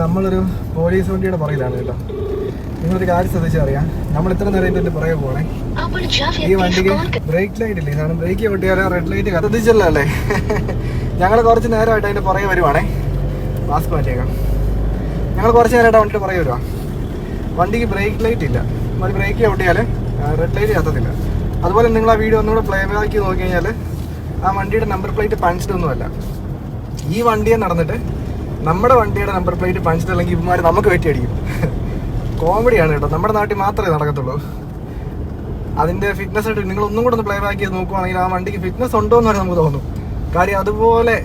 നമ്മളൊരു പോലീസ് വണ്ടിയുടെ പുറകിലാണ് കേട്ടോ. നിങ്ങളൊരു കാര്യം ശ്രദ്ധിച്ചറിയാം, നമ്മൾ ഇത്ര നേരം ഇതിന്റെ പുറകെ പോകണേ. ഈ വണ്ടിക്ക് ബ്രേക്ക് ലൈറ്റ് ഇല്ലേ, കാരണം ബ്രേക്ക് പൊട്ടിയാലോ റെഡ് ലൈറ്റ് കത്തിച്ചല്ലോ അല്ലേ. ഞങ്ങൾ കുറച്ച് നേരമായിട്ട് അതിന്റെ പുറകെ വരുവാണേ. മാസ്ക് മാറ്റിയേക്കാം. ഞങ്ങൾ കുറച്ച് നേരമായിട്ട് വണ്ടിയുടെ പുറകെ വരുവാ. വണ്ടിക്ക് ബ്രേക്ക് ലൈറ്റ് ഇല്ല, മതി ബ്രേക്ക് പൊട്ടിയാൽ റെഡ് ലൈറ്റ് കത്തത്തില്ല. അതുപോലെ നിങ്ങൾ ആ വീഡിയോ ഒന്നുകൂടെ പ്ലേ ബാക്ക് നോക്കി കഴിഞ്ഞാൽ ആ വണ്ടിയുടെ നമ്പർ പ്ലേറ്റ് പഞ്ചിട്ടൊന്നുമല്ല. ഈ വണ്ടിയെ നടന്നിട്ട് നമ്മുടെ വണ്ടിയുടെ നമ്പർ പ്ലേറ്റ് പഞ്ചിട്ടല്ലെങ്കിൽ ഇവന്മാർ നമുക്ക് വെട്ടിയടിക്കും. കോമഡിയാണ് കേട്ടോ, നമ്മുടെ നാട്ടിൽ മാത്രമേ നടക്കത്തുള്ളൂ. അതിൻ്റെ ഫിറ്റ്നസ് ആയിട്ട് നിങ്ങൾ ഒന്നും കൂടെ ഒന്ന് പ്ലേ ബാക്ക് ചെയ്ത് നോക്കുവാണെങ്കിൽ ആ വണ്ടിക്ക് ഫിറ്റ്നസ് ഉണ്ടോ എന്ന് വരെ നമുക്ക് തോന്നും. കാര്യം അതുപോലെ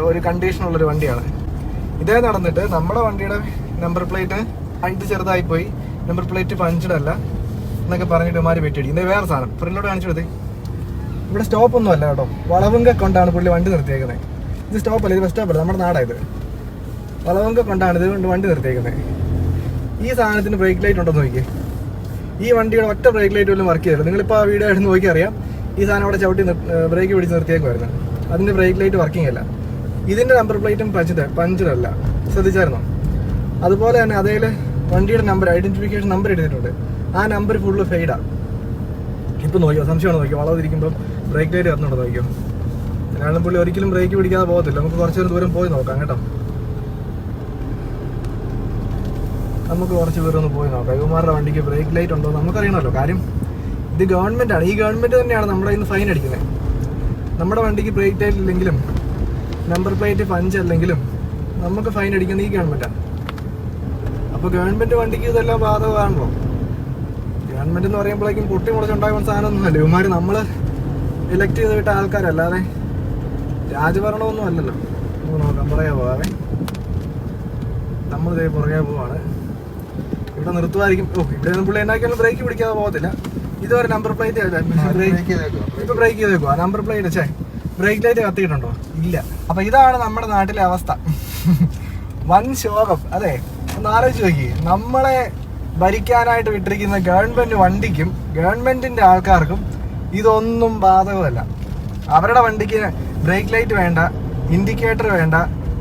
ഒരു കണ്ടീഷനുള്ളൊരു വണ്ടിയാണ്. ഇതേ നടന്നിട്ട് നമ്മുടെ വണ്ടിയുടെ നമ്പർ പ്ലേറ്റ് ഇത് ചെറുതായിപ്പോയി, നമ്പർ പ്ലേറ്റ് പഞ്ചിടല്ല എന്നൊക്കെ പറഞ്ഞിട്ട് ഇവന്മാർ വെട്ടിയടിക്കും. ഇത് വേറെ സാധനം ഫ്രണ്ടിലോട്ട് കാണിച്ചു കൊടുത്തേ. ഇവിടെ സ്റ്റോപ്പൊന്നും അല്ല കേട്ടോ, വളവങ്ക കൊണ്ടാണ് പുള്ളി വണ്ടി നിർത്തിയേക്കുന്നത്. ഇത് സ്റ്റോപ്പല്ല, ഇത് ബസ് സ്റ്റോപ്പല്ല, നമ്മുടെ നാടായത്. വളവങ്ക കൊണ്ടാണ് ഇത് കൊണ്ട് വണ്ടി നിർത്തിയേക്കുന്നത്. ഈ സാധനത്തിന് ബ്രേക്ക് ലൈറ്റ് ഉണ്ടെന്ന് നോക്കിയേ. ഈ വണ്ടിയുടെ ഒറ്റ ബ്രേക്ക് ലൈറ്റ് പോലും വർക്ക് ചെയ്തില്ല. നിങ്ങളിപ്പോൾ ആ വീഡിയോ എടുത്ത് നോക്കി അറിയാം, ഈ സാധനം അവിടെ ചവിട്ടി ബ്രേക്ക് പിടിച്ച് നിർത്തിയേക്കുമായിരുന്നു. അതിൻ്റെ ബ്രേക്ക് ലൈറ്റ് വർക്കിംഗ് അല്ല. ഇതിൻ്റെ നമ്പർ പ്ലേറ്റും പഞ്ചിലല്ല, ശ്രദ്ധിച്ചായിരുന്നോ? അതുപോലെ തന്നെ അതേൽ വണ്ടിയുടെ നമ്പർ, ഐഡൻറ്റിഫിക്കേഷൻ നമ്പർ എടുത്തിട്ടുണ്ട്. ആ നമ്പർ ഫുള്ള് ഫെയ്ഡാണ്. ഇപ്പം നോക്കിയോ, സംശയമാണ് നോക്കിയോ, വളർന്നിരിക്കുമ്പോൾ ബ്രേക്ക് ലൈറ്റ് കത്തുന്നുണ്ടോ നോക്കിയോ. കാരണം പുള്ളി ഒരിക്കലും ബ്രേക്ക് പിടിക്കാതെ പോകത്തില്ല. നമുക്ക് കുറച്ച് ദൂരം പോയി നോക്കാം കേട്ടോ. നമുക്ക് കുറച്ച് ദൂരം ഒന്ന് പോയി നോക്കാം. ഇവന്മാരുടെ വണ്ടിക്ക് ബ്രേക്ക് ലൈറ്റ് ഉണ്ടോ നമുക്കറിയണമല്ലോ. കാര്യം ഇത് ഗവൺമെൻറ്റാണ്. ഈ ഗവൺമെൻറ് തന്നെയാണ് നമ്മുടെ ഇന്ന് ഫൈൻ അടിക്കുന്നത്. നമ്മുടെ വണ്ടിക്ക് ബ്രേക്ക് ലൈറ്റ് ഇല്ലെങ്കിലും നമ്പർ പ്ലേറ്റ് പഞ്ചല്ലെങ്കിലും നമുക്ക് ഫൈൻ അടിക്കുന്നത് ഈ ഗവൺമെൻറ്റാണ്. അപ്പോൾ ഗവൺമെൻറ് വണ്ടിക്ക് ഇതെല്ലാം ബാധകമാണല്ലോ. ഗവൺമെൻറ് എന്ന് പറയുമ്പോഴേക്കും പൊട്ടി മുളച്ചുണ്ടാകുന്ന സാധനമൊന്നുമല്ല. ഇവന്മാർ നമ്മൾ ഇലക്ട് ചെയ്ത് വിട്ട ആൾക്കാരല്ലാതെ രാജഭരണമൊന്നും അല്ലല്ലോ. നമുക്ക് നോക്കാം, പുറകെ പോകാവേ. നമ്മളിതേ പുറകെ പോവാണ്. ഇവിടെ നിർത്തുമായിരിക്കും. ഇവിടെ പുള്ളി എന്നാക്കിയാലും ബ്രേക്ക് പിടിക്കാതെ പോകത്തില്ല. ഇതുവരെ നമ്പർ പ്ലേറ്റ് ഇപ്പൊ ബ്രേക്ക് ചെയ്തേക്കുവാ. നമ്പർ പ്ലേറ്റ് ബ്രേക്ക് ലൈറ്റ് കത്തിയിട്ടുണ്ടോ? ഇല്ല. അപ്പൊ ഇതാണ് നമ്മുടെ നാട്ടിലെ അവസ്ഥ. വൻ ശോകം. അതെ, ഒന്ന് ആലോചിച്ച് നോക്കി. നമ്മളെ ഭരിക്കാനായിട്ട് വിട്ടിരിക്കുന്ന ഗവൺമെന്റ് വണ്ടിക്കും ഗവൺമെന്റിന്റെ ആൾക്കാർക്കും ഇതൊന്നും ബാധകമല്ല. അവരുടെ വണ്ടിക്ക് ബ്രേക്ക് ലൈറ്റ് വേണ്ട, ഇൻഡിക്കേറ്റർ വേണ്ട,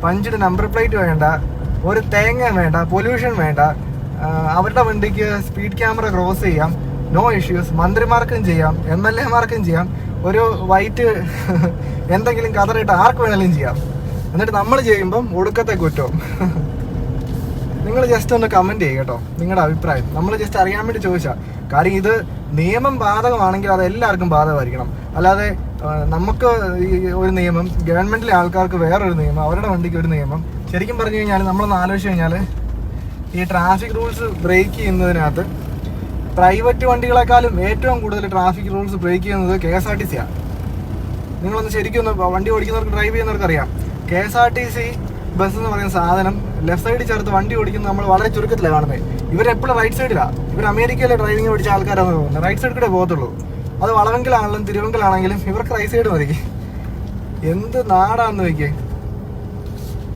പഞ്ചിന്റെ നമ്പർ പ്ലേറ്റ് വേണ്ട, ഒരു തേങ്ങ വേണ്ട, പൊല്യൂഷൻ വേണ്ട. അവരുടെ വണ്ടിക്ക് സ്പീഡ് ക്യാമറ ക്രോസ് ചെയ്യാം, നോ ഇഷ്യൂസ്. മന്ത്രിമാർക്കും ചെയ്യാം, MLA മാർക്കും ചെയ്യാം. ഒരു വൈറ്റ് എന്തെങ്കിലും കതറിയിട്ട് ആർക്ക് വേണമെങ്കിലും ചെയ്യാം. എന്നിട്ട് നമ്മൾ ചെയ്യുമ്പം ഒടുക്കത്തെ കുറ്റവും. നിങ്ങൾ ജസ്റ്റ് ഒന്ന് കമൻറ്റ് ചെയ്യുക കേട്ടോ, നിങ്ങളുടെ അഭിപ്രായം. നമ്മൾ ജസ്റ്റ് അറിയാൻ വേണ്ടി ചോദിച്ചാൽ. കാര്യം ഇത് നിയമം ബാധകമാണെങ്കിൽ അത് എല്ലാവർക്കും ബാധകമായിരിക്കണം. അല്ലാതെ നമുക്ക് ഒരു നിയമം, ഗവൺമെൻറ്റിലെ ആൾക്കാർക്ക് വേറൊരു നിയമം, അവരുടെ വണ്ടിക്ക് ഒരു നിയമം. ശരിക്കും പറഞ്ഞു കഴിഞ്ഞാൽ നമ്മളൊന്ന് ആലോചിച്ച് കഴിഞ്ഞാൽ ഈ ട്രാഫിക് റൂൾസ് ബ്രേക്ക് ചെയ്യുന്നതിനകത്ത് പ്രൈവറ്റ് വണ്ടികളെക്കാളും ഏറ്റവും കൂടുതൽ ട്രാഫിക് റൂൾസ് ബ്രേക്ക് ചെയ്യുന്നത് KSRTC ആണ്. നിങ്ങളൊന്ന് ശരിക്കും ഒന്ന് വണ്ടി ഓടിക്കുന്നവർക്ക്, ഡ്രൈവ് ചെയ്യുന്നവർക്ക് അറിയാം. KSRTC ബസ് എന്ന് പറയുന്ന സാധനം ലെഫ്റ്റ് സൈഡിൽ ചേർത്ത് വണ്ടി ഓടിക്കുന്നത് നമ്മൾ വളരെ ചുരുക്കത്തിലാണ് കാണുന്നത്. ഇവരെപ്പോഴും റൈറ്റ് സൈഡിലാണ്. ഇവർ അമേരിക്കയിലെ ഡ്രൈവിംഗ് പഠിച്ച ആൾക്കാരാണ് തോന്നുന്നത്. റൈറ്റ് സൈഡിൽ കൂടെ പോകത്തുള്ളൂ. അത് വളവെങ്കിലാണെങ്കിലും തിരുവെങ്കിലാണെങ്കിലും ഇവർക്ക് റൈറ്റ് സൈഡ് മതി. എന്ത് നാടാന്ന് നോക്കിയേ.